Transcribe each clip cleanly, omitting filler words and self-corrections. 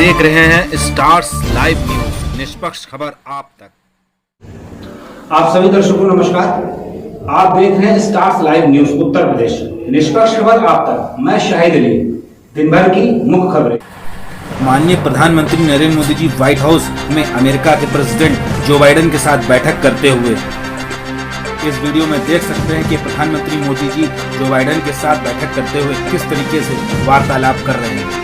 देख रहे हैं स्टार्स लाइव न्यूज, निष्पक्ष खबर आप तक। आप सभी दर्शकों को नमस्कार। आप देख रहे हैं stars live news Uttar Pradesh, निष्पक्ष खबर आप तक। मैं शाहिद अली। दिन भर की मुख्य खबरें। माननीय प्रधानमंत्री नरेंद्र मोदी जी व्हाइट हाउस में अमेरिका के प्रेसिडेंट जो बाइडेन के साथ बैठक करते हुए। इस वीडियो में देख सकते हैं कि प्रधानमंत्री मोदी जी जो बाइडेन के साथ बैठक करते हुए किस तरीके से वार्तालाप कर रहे हैं।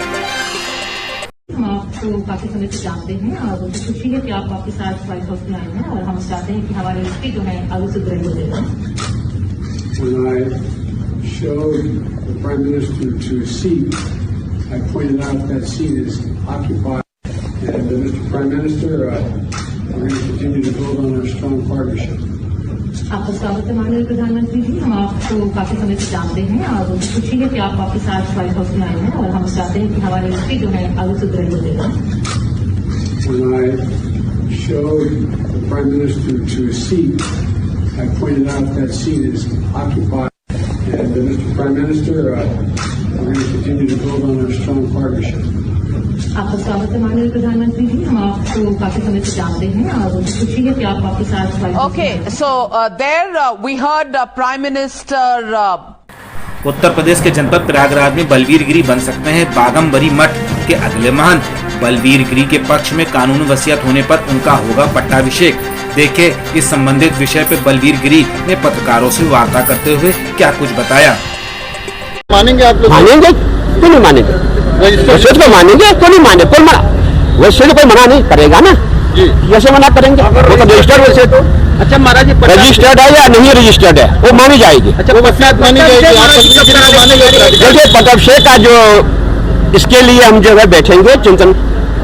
हम आपको काफी समय से जानते हैं और मुझे खुशी है कि आप वापस आज व्हाइट हाउस में आए हैं और हम चाहते हैं कि हमारी रिश्ते जो है आगे सुदृढ़ हो जाएगा। When I showed the Prime Minister to a seat, I pointed out that seat is occupied. And Mr. Prime Minister, we're going to continue to build on our strong partnership. आपका स्वागत है माननीय प्रधानमंत्री जी। हम आपको काफी समय से जानते हैं और मुझे खुशी है कि आप वापस आज व्हाइट हाउस में आए हैं और हम चाहते हैं कि हमारी रिश्ते जो है आगे सुदृढ़ हो जाएगा। When I showed the Prime Minister to a seat, I pointed out that seat is occupied. And Mr. Prime Minister, we're going to continue to build on our strong partnership. आपका स्वागत है माननीय प्रधानमंत्री जी। हम आपको काफी समय से जानते हैं और मुझे खुशी है कि आप वापस आज व्हाइट हाउस में आए हैं। Okay, so there we heard Prime Minister. Uttar Pradesh के जनपद प्रयागराज में बलवीर गिरी बन सकते हैं बागम्बरी मठ के अगले महंत। बलवीर गिरी के पक्ष में कानूनी वसीयत होने पर उनका होगा पट्टाभिषेक। देखिए इस संबंधित विषय पे बलवीर गिरी ने पत्रकारों से वार्ता करते हुए क्या कुछ बताया। मानेंगे आप लोग? मानेंगे क्यों नहीं मानेंगे? वैसे तो मानेंगे क्यों नहीं माने? कोई मना वैसे तो कोई मना नहीं करेगा ना जी। कैसे मना करेंगे? वो तो रजिस्टर्ड वैसे तो। अच्छा महाराज जी, रजिस्टर्ड है या नहीं रजिस्टर्ड है वो मानी जाएगी। अच्छा वो वसीयत मानी जाएगी। देखिए पट्टाभिषेक का जो इसके लिए हम जो है बैठेंगे, चिंतन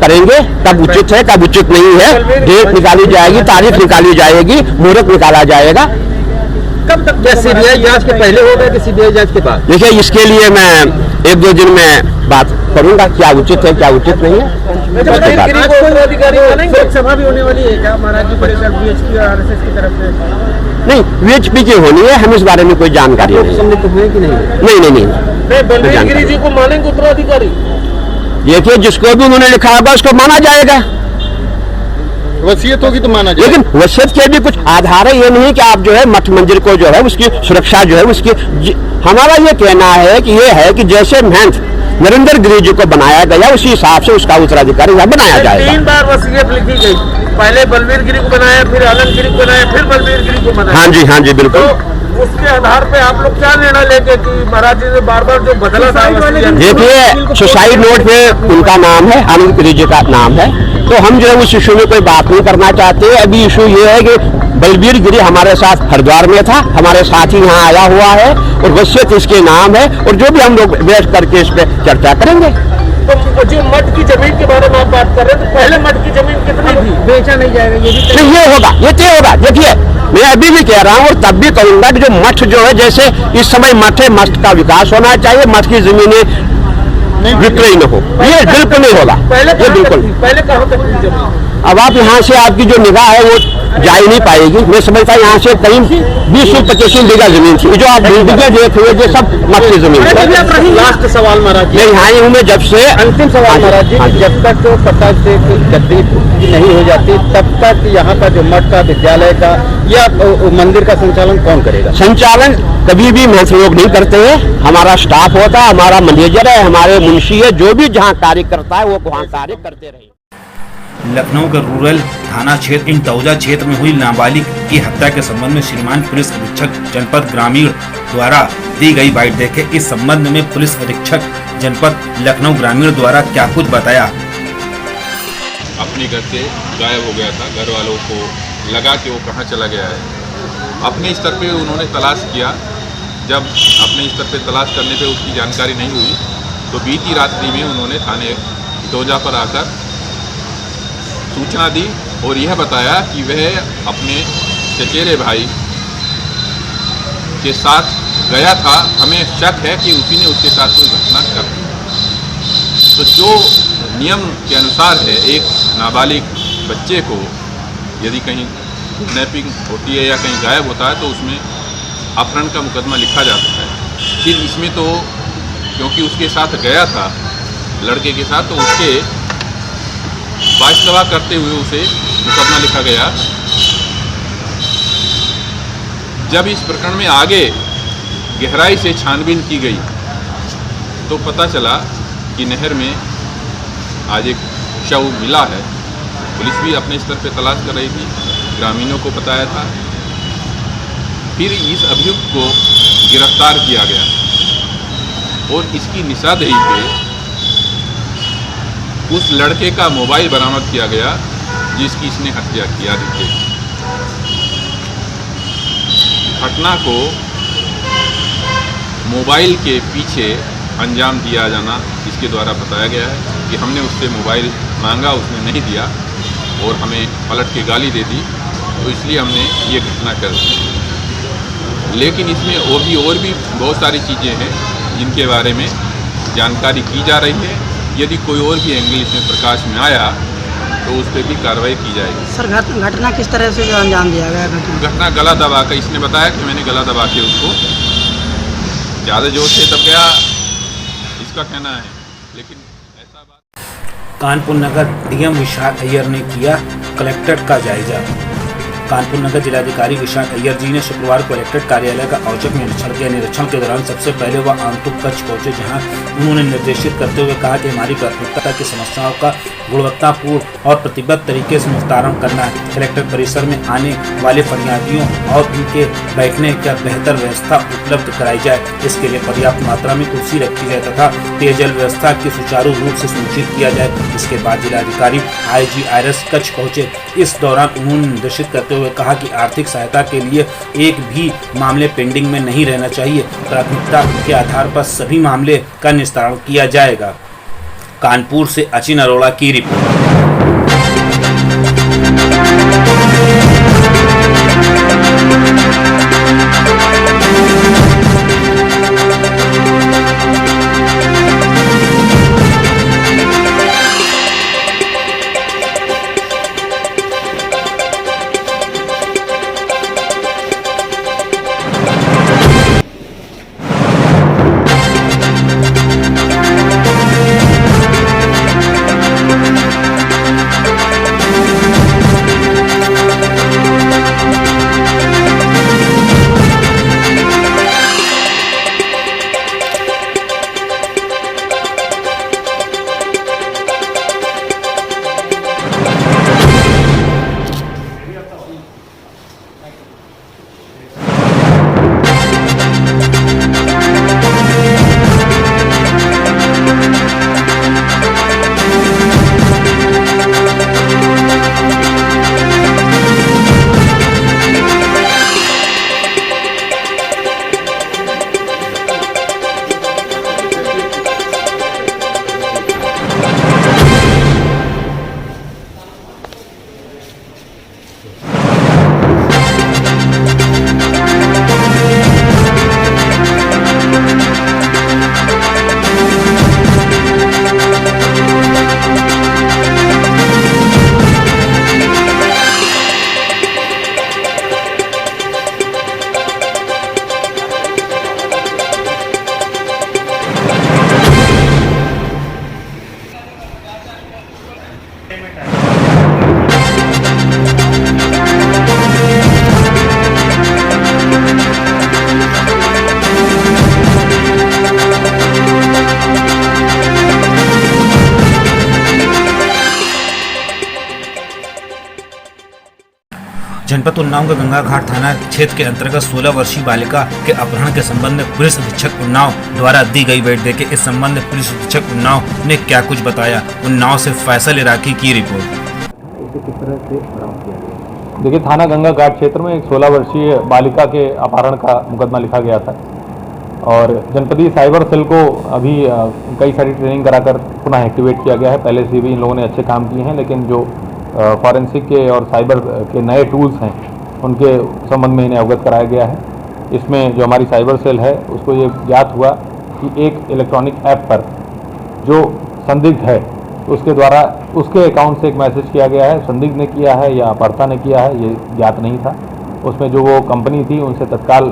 करेंगे कब उचित है कब उचित नहीं है। डेट निकाली जाएगी, तारीख निकाली जाएगी, मुहूर्त निकाला जाएगा। कब तक? सीबीआई जांच के पहले होगा कि सीबीआई जांच के बाद? देखिए इसके लिए मैं एक दो दिन में बात करूंगा क्या उचित है क्या उचित नहीं है। लोकसभा भी होने वाली है क्या महाराज जी? बीएचपी और आरएसएस की तरफ से नहीं, बीएचपी की होनी है, हम इस बारे में कोई जानकारी सम्मिलित हुए कि नहीं? नहीं। बलवीर गिरी जी को मानेंगे उत्तराधिकारी? देखिए जिसको भी उन्होंने लिखा होगा उसको माना जाएगा। वसीयत होगी तो माना जाएगा। लेकिन वसीयत के भी कुछ आधार है, ये नहीं कि आप जो है मठ मंदिर को जो है उसकी सुरक्षा जो है उसकी हमारा ये कहना है कि ये है कि जैसे महंत नरेंद्र गिरी जी को बनाया गया उसी हिसाब से उसका उत्तराधिकारी बनाया जाएगा। 3 बार वसीयत लिखी गई, पहले बलवीर गिरी को बनाया, फिर आनंद गिरी को बनाया, फिर बलवीर गिरी को बनाया। हाँ जी बिल्कुल। तो उसके आधार पे आप लोग क्या निर्णय लेंगे कि महाराज जी ने बार जो बदला था? देखिए सुसाइड नोट पे उनका नाम है, आनंद गिरी जी का नाम है, तो हम जो है उस इशू में कोई बात नहीं करना चाहते। अभी इशू ये है कि बलवीर गिरी हमारे साथ हरिद्वार में था, हमारे साथ ही यहाँ आया हुआ है और वसीयत इसके नाम है और जो भी हम लोग बैठ करके इस पे चर्चा करेंगे। तो जो मठ की जमीन के बारे में आप बात कर रहे हैं, तो पहले मठ की जमीन कितनी थी? बेचा नहीं जाएगा ये भी तो ये होगा, ये तय होगा। देखिए मैं अभी भी कह रहा हूँ और तब भी कहूंगा कि जो मठ जो है जैसे इस समय मठ है, मठ का विकास होना चाहिए, मठ की जमीनें विक्रय न हो, ये बिल्कुल नहीं होगा। ये बिल्कुल पहले कहाँ तक थी जमीन? अब आप यहाँ से आपकी जो निगाह है वो जा ही नहीं पाएगी। मैं समझता हूँ यहाँ से करीब 20 से 25 बीघा जमीन थी। जो आप बिल्डिंगें देख रहे हैं सब मठ की जमीन थी। लास्ट सवाल महाराज जी, मैं यहाँ ही हूँ, मैं जब से अंतिम सवाल महाराज जी, जब तक पट्टाभिषेक गद्दी नहीं हो जाती तब तक यहाँ का जो मठ का विद्यालय का या मंदिर का संचालन कौन करेगा? संचालन कभी भी महंत लोग नहीं करते हैं, हमारा स्टाफ होता है, हमारा मैनेजर है, हमारे मुंशी है, जो भी जहाँ कार्य करता है वो वहाँ कार्य करते रहे। लखनऊ के रूरल थाना क्षेत्र इंटौजा क्षेत्र में हुई नाबालिग की हत्या के संबंध में श्रीमान पुलिस अधीक्षक जनपद ग्रामीण द्वारा दी गई बाइट देखे। इस संबंध में पुलिस अधीक्षक जनपद लखनऊ ग्रामीण द्वारा क्या कुछ बताया। अपने घर से गायब हो गया था, घर वालों को लगा कि वो कहाँ चला गया है। अपने स्तर पे उन्होंने तलाश किया, जब अपने स्तर पे तलाश करने पे उसकी जानकारी नहीं हुई तो बीती रात्रि में उन्होंने थाने इंटौजा पर आकर सूचना दी और यह बताया कि वह अपने चचेरे भाई के साथ गया था, हमें शक है कि उसी ने उसके साथ कोई घटना कर दी। तो जो नियम के अनुसार है, एक नाबालिग बच्चे को यदि कहीं किडनैपिंग होती है या कहीं गायब होता है तो उसमें अपहरण का मुकदमा लिखा जाता है। फिर इसमें तो क्योंकि उसके साथ गया था लड़के के साथ, तो उसके वास्तवा करते हुए उसे मुकदमा लिखा गया। जब इस प्रकरण में आगे गहराई से छानबीन की गई तो पता चला कि नहर में आज एक शव मिला है। पुलिस भी अपने स्तर पर तलाश कर रही थी, ग्रामीणों को बताया था। फिर इस अभियुक्त को गिरफ्तार किया गया और इसकी निशानदेही पे उस लड़के का मोबाइल बरामद किया गया जिसकी इसने हत्या की थी। घटना को मोबाइल के पीछे अंजाम दिया जाना इसके द्वारा बताया गया है कि हमने उससे मोबाइल मांगा, उसने नहीं दिया और हमें पलट के गाली दे दी, तो इसलिए हमने ये घटना कर दी। लेकिन इसमें और भी बहुत सारी चीज़ें हैं जिनके बारे में जानकारी की जा रही है। यदि कोई और भी एंगल इसमें प्रकाश में आया तो उस पर भी कार्रवाई की जाएगी। सर घटना किस तरह से जो अंजाम दिया गया? घटना गला दबा कर, इसने बताया कि मैंने गला दबा के उसको, ज़्यादा जोर से दब गया इसका कहना है, लेकिन ऐसा बात। कानपुर नगर डीएम विशाल अय्यर ने किया कलेक्ट्रेट का जायजा। कानपुर नगर जिलाधिकारी विशाल अय्यर जी ने शुक्रवार को कलेक्ट्रेट कार्यालय का औचक निरीक्षण किया। निरीक्षण के दौरान सबसे पहले वह आंतुक कक्ष पहुंचे, जहां उन्होंने निर्देशित करते हुए कहा कि हमारी प्राथमिकता की समस्याओं का गुणवत्तापूर्ण और प्रतिबद्ध तरीके से निस्तारण करना है। कलेक्ट्रेट परिसर में आने वाले फरियादियों और उनके बैठने का बेहतर व्यवस्था उपलब्ध कराई जाए। इसके लिए पर्याप्त मात्रा में कुर्सी रखी जाए तथा पेयजल व्यवस्था की सुचारू रूप से सुनिश्चित किया जाए। इसके बाद जिलाधिकारी IGRS कक्ष पहुंचे। इस दौरान उन्होंने निर्देशित करते हुए कहा कि आर्थिक सहायता के लिए एक भी मामले पेंडिंग में नहीं रहना चाहिए। प्राथमिकता के आधार पर सभी मामले का निस्तारण किया जाएगा। कानपुर से अचिन अरोड़ा की रिपोर्ट। जनपद उन्नाव के गंगा घाट थाना क्षेत्र के अंतर्गत 16 वर्षीय बालिका के अपहरण के संबंध में पुलिस अधीक्षक उन्नाव द्वारा दी गई बैठ देके इस संबंध में पुलिस अधीक्षक उन्नाव ने क्या कुछ बताया। उन्नाव से फैसल इराकी की रिपोर्ट। देखिए, थाना गंगा घाट क्षेत्र में एक 16 वर्षीय बालिका के अपहरण का मुकदमा लिखा गया था और जनपदीय साइबर सेल को अभी कई सारी ट्रेनिंग कराकर पुनः एक्टिवेट किया गया है। पहले से भी इन लोगों ने अच्छे काम किए हैं, लेकिन जो फॉरेंसिक के और साइबर के नए टूल्स हैं उनके संबंध में इन्हें अवगत कराया गया है। इसमें जो हमारी साइबर सेल है उसको ये ज्ञात हुआ कि एक इलेक्ट्रॉनिक ऐप पर जो संदिग्ध है उसके द्वारा उसके अकाउंट से एक मैसेज किया गया है। संदिग्ध ने किया है या अपहर्ता ने किया है ये ज्ञात नहीं था। उसमें जो वो कंपनी थी उनसे तत्काल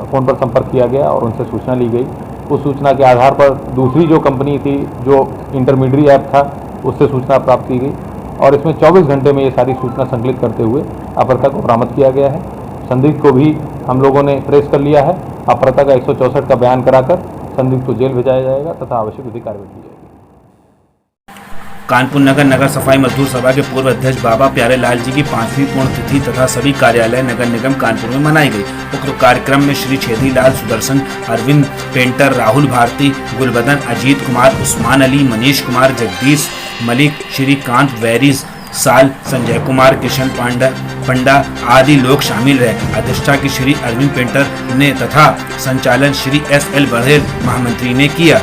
फ़ोन पर संपर्क किया गया और उनसे सूचना ली गई। उस सूचना के आधार पर दूसरी जो कंपनी थी जो इंटरमीडिएट ऐप था उससे सूचना प्राप्त की गई और इसमें 24 घंटे में ये सारी सूचना संकलित करते हुए अपहर्ता को बरामद किया गया है। संदिग्ध को भी हम लोगों ने ट्रेस कर लिया है। अपहर्ता का 164 का बयान कराकर संदिग्ध को जेल भेजाया जाएगा तथा आवश्यक विधिक कार्रवाई की जाएगी। कानपुर नगर नगर सफाई मजदूर सभा के पूर्व अध्यक्ष बाबा प्यारे लाल जी की 5वीं पुण्यतिथि तथा सभी कार्यालय नगर निगम कानपुर में मनाई गई। उक्त कार्यक्रम में श्री छेदी लाल, सुदर्शन, अरविंद पेंटर, राहुल भारती, गुलबदन, अजीत कुमार, उस्मान अली, मनीष कुमार, जगदीश मलिक, श्रीकांत वैरीज साल, संजय कुमार, किशन पंडा आदि लोग शामिल रहे। अध्यक्षता की श्री अरविंद पेंटर ने तथा संचालन श्री SL बड़ेल महामंत्री ने किया।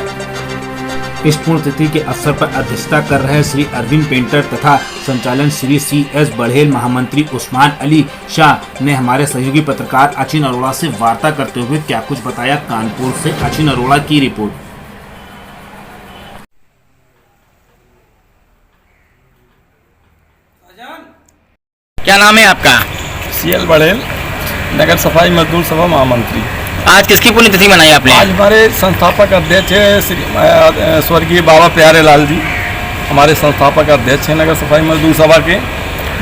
इस पुण्यतिथि के अवसर पर अध्यक्षता कर रहे श्री अरविंद पेंटर तथा संचालन श्री CS बड़ेल महामंत्री उस्मान अली शाह ने हमारे सहयोगी पत्रकार अचिन अरोड़ा से वार्ता करते हुए क्या कुछ बताया। कानपुर से अचिन अरोड़ा की रिपोर्ट। क्या नाम है आपका? CL बड़ेल, नगर सफाई मजदूर सभा महामंत्री। आज किसकी पुण्यतिथि मनाई आपने? आज हमारे संस्थापक अध्यक्ष है श्री स्वर्गीय बाबा प्यारे लाल जी, हमारे संस्थापक अध्यक्ष हैं नगर सफाई मजदूर सभा के,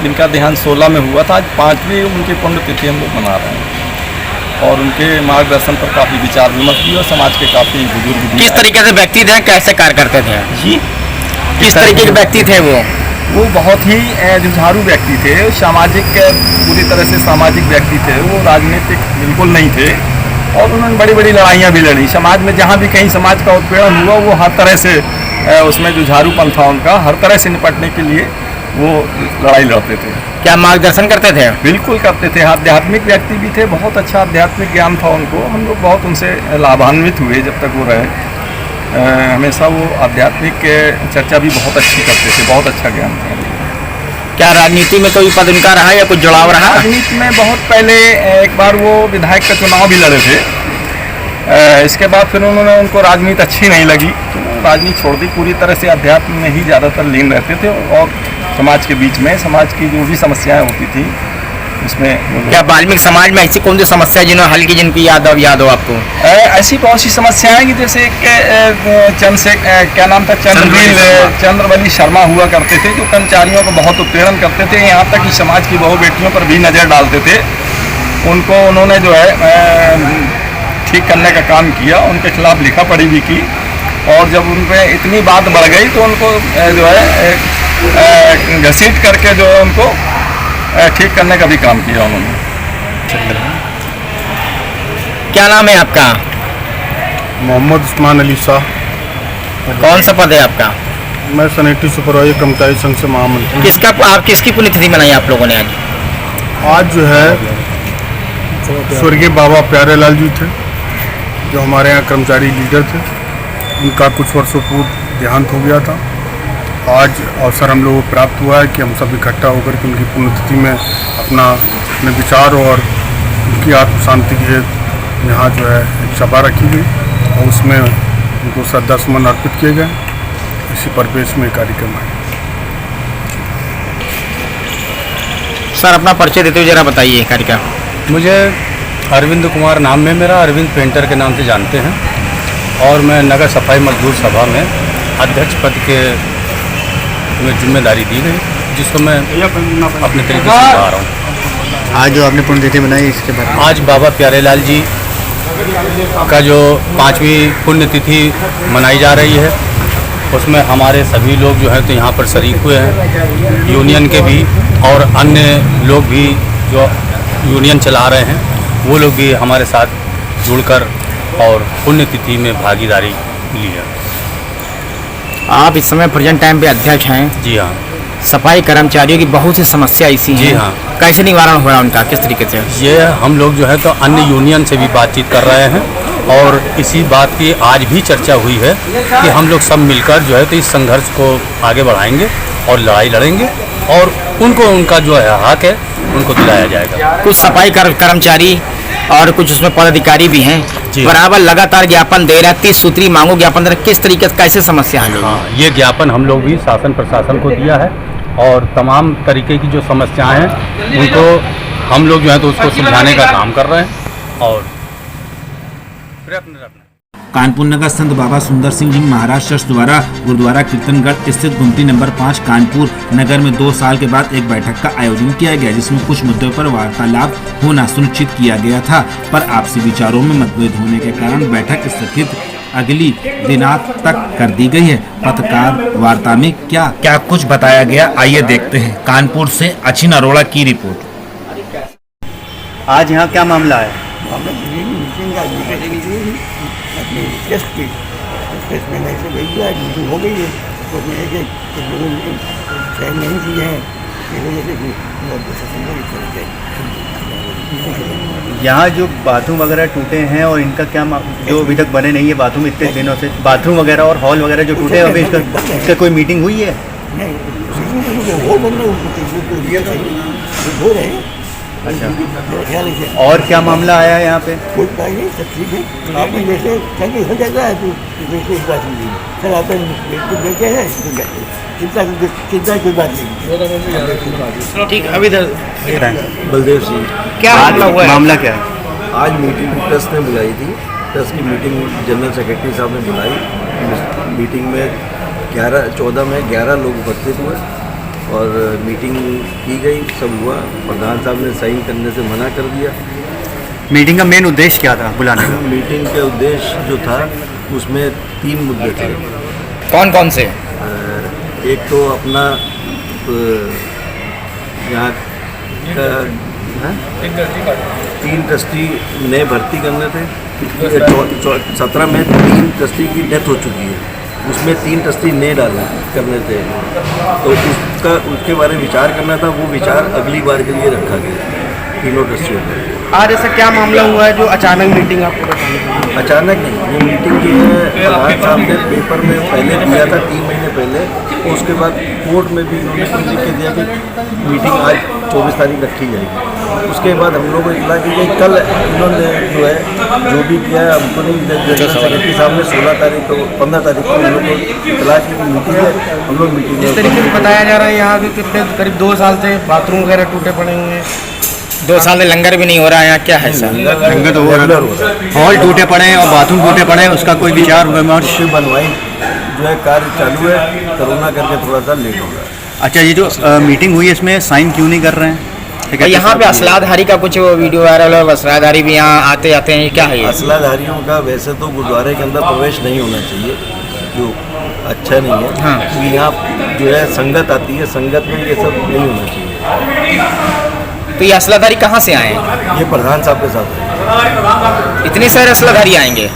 जिनका देहांत 16 में हुआ था। आज 5वीं उनकी पुण्यतिथि हम लोग मना रहे हैं और उनके मार्गदर्शन पर काफ़ी विचार विमर्श भी और समाज के काफ़ी बुजुर्ग भी। किस तरीके से व्यक्ति थे, कैसे कार्य करते थे जी? किस तरीके के व्यक्ति थे वो बहुत ही जुझारू व्यक्ति थे, सामाजिक, पूरी तरह से सामाजिक व्यक्ति थे। वो राजनीतिक बिल्कुल नहीं थे और उन्होंने बड़ी बड़ी लड़ाइयाँ भी लड़ी। समाज में जहाँ भी कहीं समाज का उत्पीड़न हुआ वो हर तरह से उसमें जुझारूपन था उनका, हर तरह से निपटने के लिए वो लड़ाई लड़ते थे। क्या मार्गदर्शन करते थे? बिल्कुल करते थे। आध्यात्मिक व्यक्ति भी थे, बहुत अच्छा आध्यात्मिक ज्ञान था उनको। हम लोग बहुत उनसे लाभान्वित हुए जब तक वो रहे। हमेशा वो आध्यात्मिक चर्चा भी बहुत अच्छी करते थे, बहुत अच्छा ज्ञान था। क्या राजनीति में कोई पद उनका रहा या कुछ जुड़ाव रहा? राजनीति में बहुत पहले एक बार वो विधायक का चुनाव भी लड़े थे। इसके बाद फिर उनको राजनीति अच्छी नहीं लगी तो राजनीति छोड़ दी। पूरी तरह से अध्यात्म में ही ज़्यादातर लीन रहते थे और समाज के बीच में समाज की जो भी समस्याएं होती थी उसमें। क्या वाल्मीकि समाज में ऐसी कौन सी समस्या जिन्होंने हल की, जिनकी याद हो आपको? ऐसी बहुत सी समस्याएं कि जैसे क्या नाम था, चंद्रवली शर्मा हुआ करते थे, जो कर्मचारियों को बहुत उत्पीड़न करते थे। यहाँ तक कि समाज की बहु बेटियों पर भी नज़र डालते थे। उनको उन्होंने जो है ठीक करने का काम किया, उनके खिलाफ लिखा पढ़ी भी की और जब उन पर इतनी बात बढ़ गई तो उनको जो है घसीट करके जो है उनको ठीक करने का भी काम किया उन्होंने। क्या नाम है आपका? मोहम्मद उस्मान अली शाह। कौन सा पद है आपका? मैं सैनिटरी सुपरवाइजर कर्मचारी संघ से महामंत्री। आप किसकी पुण्यतिथि मनाई आप लोगों ने आज? आज जो है स्वर्गीय बाबा प्यारे लाल जी थे, जो हमारे यहाँ कर्मचारी लीडर थे। उनका कुछ वर्षों पूर्व देहांत हो गया था। आज अवसर हम लोगों को प्राप्त हुआ है कि हम सब इकट्ठा होकर के उनकी पुण्यतिथि में अपने विचार और उनकी आत्म शांति के लिए यहाँ जो है एक सभा रखी गई और उसमें उनको श्रद्धासुमन अर्पित किए गए। इसी परिवेश में कार्यक्रम है। सर अपना परिचय देते हुए जरा बताइए कार्यक्रम। मुझे अरविंद कुमार नाम है मेरा, अरविंद पेंटर के नाम से जानते हैं और मैं नगर सफाई मजदूर सभा में अध्यक्ष पद के में जिम्मेदारी दी गई, जिसको मैं अपने तरीके से निभा रहा हूँ। आज जो आपने पुण्यतिथि बनाई इसके बारे में? आज बाबा प्यारे लाल जी का जो 5वीं पुण्यतिथि मनाई जा रही है, उसमें हमारे सभी लोग जो हैं तो यहाँ पर शरीक हुए हैं। यूनियन के भी और अन्य लोग भी जो यूनियन चला रहे हैं वो लोग भी हमारे साथ जुड़कर और पुण्यतिथि में भागीदारी ली है। आप इस समय प्रेजेंट टाइम पे अध्यक्ष हैं? जी हाँ। सफाई कर्मचारियों की बहुत सी समस्या ऐसी हैं। जी हाँ। कैसे निवारण हो रहा है उनका, किस तरीके से? ये हम लोग जो है तो अन्य यूनियन से भी बातचीत कर रहे हैं और इसी बात की आज भी चर्चा हुई है कि हम लोग सब मिलकर जो है तो इस संघर्ष को आगे बढ़ाएंगे और लड़ाई लड़ेंगे और उनको उनका जो है हक है उनको दिलाया जाएगा। कुछ सफाई कर्मचारी और कुछ उसमें पदाधिकारी भी हैं, बराबर लगातार ज्ञापन दे रहे हैं, 30 सूत्री मांगों ज्ञापन दे रहे हैं। किस तरीके से कैसे समस्या है? हाँ, ये ज्ञापन हम लोग भी शासन प्रशासन को दिया है और तमाम तरीके की जो समस्याएं हैं उनको हम लोग जो है तो उसको सुलझाने का काम कर रहे हैं और प्रयत्न कानपुर नगर संत बाबा सुंदर सिंह जी महाराज ट्रस्ट द्वारा गुरुद्वारा कीर्तनगढ़ स्थित गुमती नंबर 5 कानपुर नगर में 2 साल के बाद एक बैठक का आयोजन किया गया, जिसमें कुछ मुद्दों पर वार्तालाप होना सुनिश्चित किया गया था, पर आपसी विचारों में मतभेद होने के कारण बैठक स्थगित अगली दिनांक तक कर दी गई है। पत्रकार वार्ता में क्या कुछ बताया गया, आइए देखते हैं। कानपुर से अचिन अरोड़ा की रिपोर्ट। आज यहाँ क्या मामला है? मीटिंग हो गई है, उसमें नहीं किए हैं, यहाँ जो बाथरूम वगैरह टूटे हैं और इनका क्या जो अभी तक बने नहीं है बाथरूम, इतने दिनों से बाथरूम वगैरह और हॉल वगैरह जो टूटे हैं, अभी इसका कोई मीटिंग हुई है? अच्छा, और क्या मामला आया है यहाँ पे? कोई बात नहीं, सब ठीक है। आपने जैसे कहीं हो जाता है तो कोई बात नहीं सर, आप देखे हैं, चिंता कोई बात नहीं। ठीक, अभी बलदेव सिंह, क्या मामला क्या है? आज मीटिंग ट्रस्ट ने बुलाई थी। ट्रस्ट की मीटिंग जनरल सेक्रेटरी साहब ने बुलाई। मीटिंग में 14 में 11 लोग उपस्थित हुए और मीटिंग की गई, सब हुआ। प्रधान साहब ने साइन करने से मना कर दिया। मीटिंग का मेन उद्देश्य क्या था बुलाने का? मीटिंग के उद्देश्य जो था उसमें 3 मुद्दे थे। कौन कौन से? एक तो अपना यहाँ का 3 ट्रस्टी नए भर्ती करने थे। 17 में 3 ट्रस्टी की डेथ हो चुकी है, उसमें 3 ट्रस्टी नए डाले करने थे, तो उसके बारे में विचार करना था। वो विचार अगली बार के लिए रखा गया तीनों ट्रस्टियों को। आज ऐसा क्या मामला हुआ है जो अचानक मीटिंग आपको बतानी? अचानक नहीं, ये मीटिंग जो है प्रधान साहब ने पेपर में पहले दिया था 3 महीने पहले, और उसके बाद कोर्ट में भी इन्होंने लिख के दिया कि मीटिंग आज 24 तारीख रखी जाएगी। उसके बाद हम लोग को इतला की गई, कल इन्होंने जो है जो भी किया है हमको नहीं, जनरल सेक्रेटरी साहब ने 16 तारीख को 15 तारीख को हम लोग को इतला की मीटिंग है, हम लोग मीटिंग। जिस तरीके से बताया जा रहा है यहाँ भी कितने करीब 2 साल से बाथरूम वगैरह टूटे पड़े हुए हैं, 2 साल में लंगर भी नहीं हो रहा है यहाँ, क्या है सर? लंगर तो हो रहा है, हॉल टूटे पड़े हैं और बाथरूम टूटे पड़े हैं, उसका कोई विचार विमर्श? बनवाई जो है कार्य चालू है, कोरोना करके थोड़ा सा लेट हो गया। अच्छा, ये जो मीटिंग हुई है इसमें साइन क्यों नहीं कर रहे हैं? यहाँ पे असलाधारी का कुछ वीडियो वायरल है, असलाधारी भी यहाँ आते जाते हैं, क्या है? असलाधारियों का वैसे तो गुरुद्वारे के अंदर प्रवेश नहीं होना चाहिए, जो अच्छा नहीं है। हाँ। यहाँ जो है संगत आती है, संगत में ये सब नहीं होना चाहिए। तो ये असलाधारी कहाँ से आए हैं? ये प्रधान साहब के साथ है। इतने सारे असलाधारी आएंगे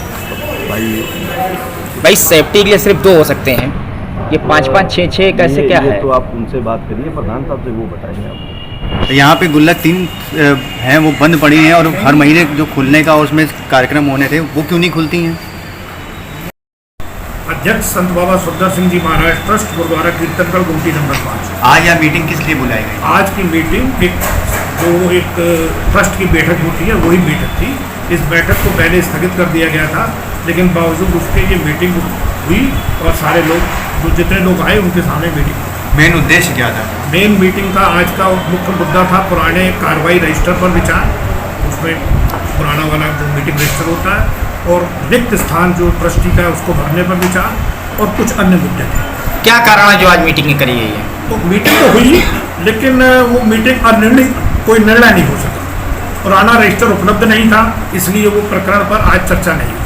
भाई? सेफ्टी के लिए सिर्फ 2 हो सकते हैं, ये 5-5, 6-6 कैसे, क्या है? तो आप उनसे बात करिए, प्रधान साहब से, वो बताएंगे आपको। तो यहाँ पे गुल्लक 3 हैं, वो बंद पड़ी हैं, और हर महीने जो खुलने का उसमें कार्यक्रम होने थे, वो क्यों नहीं खुलती हैं? अध्यक्ष संत बाबा सुंदर सिंह जी महाराज ट्रस्ट गुरुद्वारा कीर्तनगढ़ गुमती नंबर 5। आज यह मीटिंग किस लिए बुलाई गई? आज की मीटिंग एक ट्रस्ट की बैठक होती है, वही मीटिंग थी। इस बैठक को पहले स्थगित कर दिया गया था, लेकिन बावजूद उसके ये मीटिंग हुई और सारे लोग, जो जितने लोग आए उनके सामने मीटिंग हुई। मेन उद्देश्य क्या था? मेन मीटिंग का आज का मुख्य मुद्दा था पुराने कार्रवाई रजिस्टर पर विचार। उसमें पुराना वाला जो मीटिंग रजिस्टर होता है और रिक्त स्थान जो ट्रस्टी का है उसको भरने पर विचार, और कुछ अन्य मुद्दे थे। क्या कारण है जो आज मीटिंग करी गई है? तो मीटिंग तो हुई, लेकिन वो मीटिंग कोई निर्णय नहीं हो सका। पुराना रजिस्टर उपलब्ध नहीं था, इसलिए वो प्रकरण पर आज चर्चा नहीं हुई।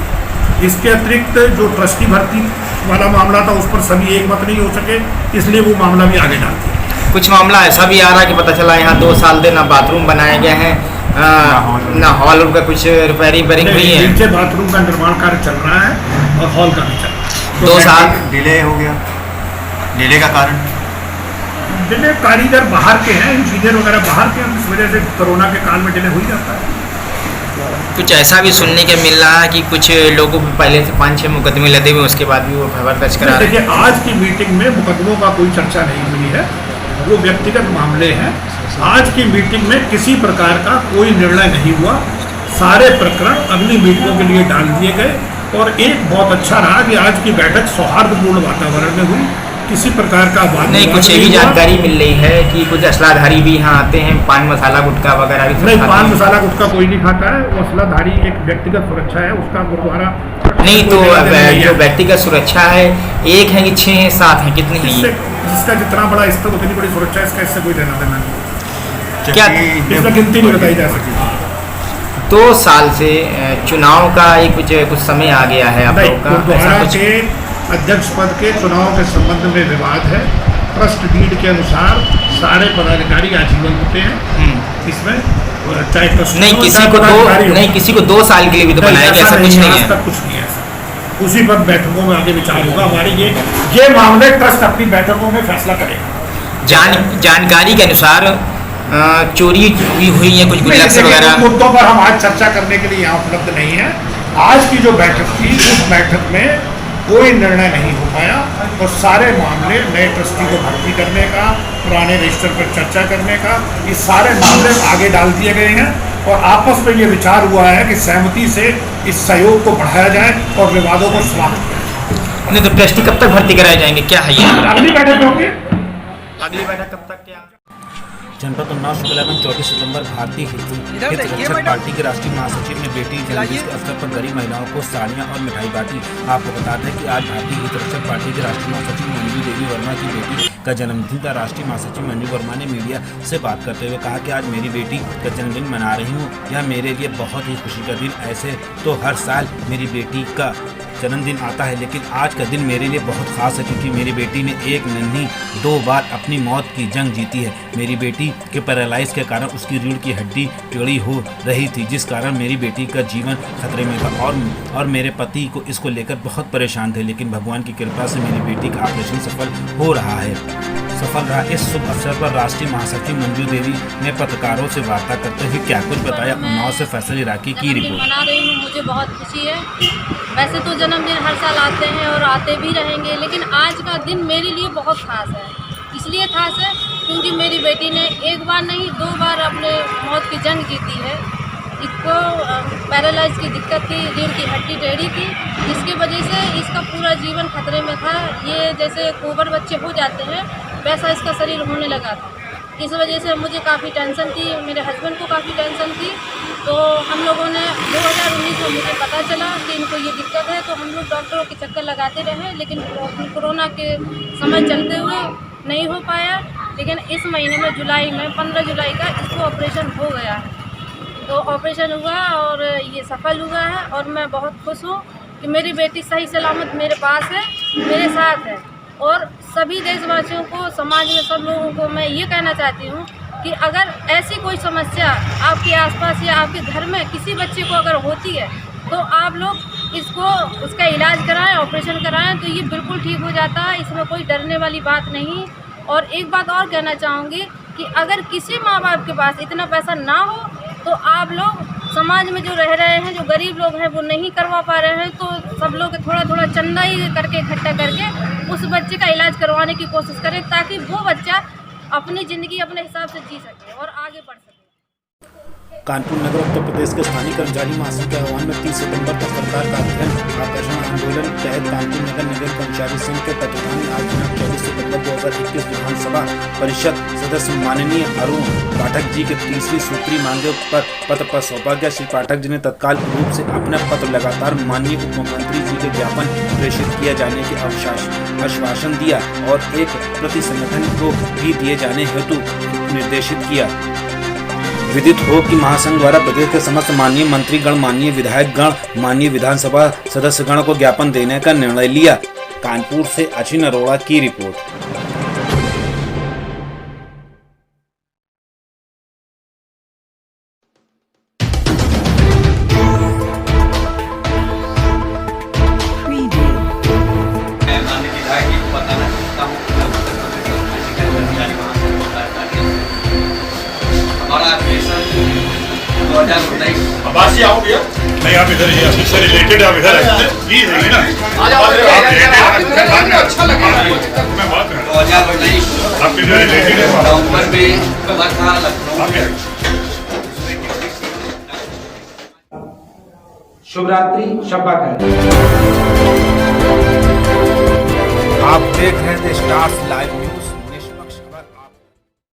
इसके अतिरिक्त जो ट्रस्टी भर्ती वाला मामला था, उस पर सभी एक मत नहीं हो सके, इसलिए वो मामला भी आगे डाल दिया। कुछ मामला ऐसा भी आ रहा है कि पता चला यहाँ 2 साल से ना बाथरूम बनाए गए हैं, ना हॉल का कुछ रिपेयरिंग हुई है। नीचे बाथरूम का निर्माण कार्य चल रहा है और हॉल का भी चल रहा है। 2 साल डिले हो गया। डिले का कारण? डिले कारीगर बाहर के हैं, इंजीनियर वगैरह बाहर के हैं, इस वजह से कोरोना के काल में डिले हो ही जाता है। कुछ ऐसा भी सुनने के मिल रहा है कि कुछ लोगों पे पहले से 5-6 मुकदमे लदे हुए, उसके बाद भी वो खबर दर्ज करा रहे हैं। देखिए, आज की मीटिंग में मुकदमों का कोई चर्चा नहीं हुई है, वो व्यक्तिगत मामले हैं। आज की मीटिंग में किसी प्रकार का कोई निर्णय नहीं हुआ, सारे प्रकरण अगली मीटिंगों के लिए डाल दिए गए। और एक बहुत अच्छा रहा कि आज की बैठक सौहार्दपूर्ण वातावरण में हुई, किसी प्रकार का वाद नहीं, कुछ ये भी जानकारी मिल रही है कि कुछ असलाधारी भी यहाँ आते हैं, पान मसाला गुटखा वगैरह भी नहीं, पान मसाला गुटखा कोई नहीं खाता है। वो असलाधारी एक व्यक्तिगत सुरक्षा है, उसका गुरुद्वारा नहीं। तो जो व्यक्तिगत सुरक्षा है, एक है कि 6 हैं 7 हैं, कितनी है ये? जिसका जितना बड़ा स्तर उतनी बड़ी सुरक्षा है, इसका इससे कोई लेना देना नहीं। क्या इसमें गिनती नहीं बताई जा सकती। 2 साल से चुनाव का एक कुछ समय आ गया है आप लोग का, गुरुद्वारा के अध्यक्ष पद के चुनाव के संबंध में विवाद है। ट्रस्ट डीड के अनुसार सारे पदाधिकारी आजीवन होते हैं इसमें, चाहे ट्रस्ट नहीं किसी को 2 साल के लिए भी तो बनाया गया, ऐसा कुछ नहीं है। कुछ नहीं है, उसी पर बैठकों में आगे विचार होगा। हमारे ये मामले ट्रस्ट अपनी बैठकों में फैसला करेगा। जानकारी के अनुसार चोरी भी हुई है कुछ गुल्लक वगैरह। मुद्दों पर हम आज चर्चा करने के लिए यहाँ उपलब्ध नहीं है। आज की जो बैठक थी, उस बैठक में कोई निर्णय नहीं हो पाया और सारे मामले नए ट्रस्टी को भर्ती करने का, पुराने रजिस्टर पर चर्चा करने का, ये सारे मामले आगे डाल दिए गए हैं और आपस में ये विचार हुआ है कि सहमति से इस सहयोग को बढ़ाया जाए और विवादों को समाप्त किया। नहीं तो ट्रस्टी कब तक भर्ती कराए जाएंगे, क्या है ये? अगली बैठक होगी। अगली बैठक कब तक? क्या जनपद उन्नाव शुक्लागंज 24 सितंबर भारतीय हित रक्षक पार्टी के राष्ट्रीय महासचिव ने बेटी जन्मदिन के अवसर पर गरीब महिलाओं को साड़ियां और मिठाई बांटी। आपको बता दें कि आज भारतीय हित रक्षक पार्टी के राष्ट्रीय महासचिव मंजू देवी वर्मा की बेटी का जन्मदिन था। राष्ट्रीय महासचिव मंजू वर्मा ने मीडिया से बात करते हुए कहा कि आज मेरी बेटी का जन्मदिन मना रही हूँ, यह मेरे लिए बहुत ही खुशी का दिन। ऐसे तो हर साल मेरी बेटी का जन्मदिन आता है, लेकिन आज का दिन मेरे लिए बहुत खास है क्योंकि मेरी बेटी ने एक नहीं 2 बार अपनी मौत की जंग जीती है। मेरी बेटी के पैरालाइज के कारण उसकी रीढ़ की हड्डी टेढ़ी हो रही थी, जिस कारण मेरी बेटी का जीवन खतरे में था और मेरे पति को इसको लेकर बहुत परेशान थे, लेकिन भगवान की कृपा से मेरी बेटी का ऑपरेशन सफल रहा। इस शुभ अवसर पर राष्ट्रीय महासचिव मंजू देवी ने पत्रकारों से वार्ता करते हुए क्या कुछ बताया। उन्नाव से फैसल इराकी की रिपोर्ट। मना रही हूँ, मुझे बहुत खुशी है। वैसे तो जन्मदिन हर साल आते हैं और आते भी रहेंगे, लेकिन आज का दिन मेरे लिए बहुत खास है। इसलिए खास है क्योंकि मेरी बेटी ने 1 बार नहीं 2 बार अपने मौत की जंग जीती है। इसको पैरालाइज की दिक्कत थी, रीढ़ की हड्डी टेढ़ी थी, जिसकी वजह से इसका पूरा जीवन खतरे में था। ये जैसे कोबर बच्चे हो जाते हैं वैसा इसका शरीर होने लगा था। इस वजह से मुझे काफ़ी टेंशन थी, मेरे हस्बैंड को काफ़ी टेंशन थी। तो हम लोगों ने 2019 में मुझे पता चला कि इनको ये दिक्कत है, तो हम लोग डॉक्टरों के चक्कर लगाते रहे, लेकिन कोरोना के समय चलते हुए नहीं हो पाया। लेकिन इस महीने में जुलाई में 15 जुलाई का इसको ऑपरेशन हो गया है। तो ऑपरेशन हुआ और ये सफल हुआ है और मैं बहुत खुश हूँ कि मेरी बेटी सही सलामत मेरे पास है, मेरे साथ है। और सभी देशवासियों को, समाज में सब लोगों को मैं ये कहना चाहती हूँ कि अगर ऐसी कोई समस्या आपके आसपास या आपके घर में किसी बच्चे को अगर होती है तो आप लोग इसको उसका इलाज कराएं, ऑपरेशन कराएं, तो ये बिल्कुल ठीक हो जाता है। इसमें कोई डरने वाली बात नहीं। और एक बात और कहना चाहूँगी कि अगर किसी माँ बाप के पास इतना पैसा ना हो तो आप लोग समाज में जो रह रहे हैं, जो गरीब लोग हैं, वो नहीं करवा पा रहे हैं, तो सब लोग थोड़ा थोड़ा चंदा ही करके इकट्ठा करके उस बच्चे का इलाज करवाने की कोशिश करें, ताकि वो बच्चा अपनी ज़िंदगी अपने हिसाब से जी सके और आगे बढ़ सके। कानपुर नगर उत्तर प्रदेश के स्थानीय कर्मचारी महासंघ के आह्वान में 30 सितंबर तक सरकार का अध्ययन आकर्षण आंदोलन तहत कानपुर नगर कर्मचारी संघ के तत्वाधान में आज 24 सितंबर 2021 विधानसभा परिषद सदस्य माननीय अरुण पाठक जी के 3वीं सूत्री मांगे पर पत्र पर सौंपा गया। श्री पाठक जी ने तत्काल रूप से अपना पत्र लगातार माननीय उप मुख्यमंत्री जी के ज्ञापन प्रेषित किया जाने के आश्वासन दिया और एक प्रति संगठन को भी दिए जाने हेतु निर्देशित किया। विदित हो कि महासंघ द्वारा प्रदेश के समस्त माननीय मंत्रीगण, माननीय विधायकगण, माननीय विधानसभा सदस्यगण को ज्ञापन देने का निर्णय लिया। कानपुर से अचिन अरोड़ा की रिपोर्ट। अब्बासी आओ भैया, नहीं आप इधर ही, ऑफिस से रिलेटेड आप इधर आए प्लीज, है ना? अच्छा लगा मैं बात कर रहा हूं, आपके जो रिलेटेड है ऊपर भी शुभ रात्रि, शब्बा खैर। आप देख रहे हैं द स्टार्स लाइव।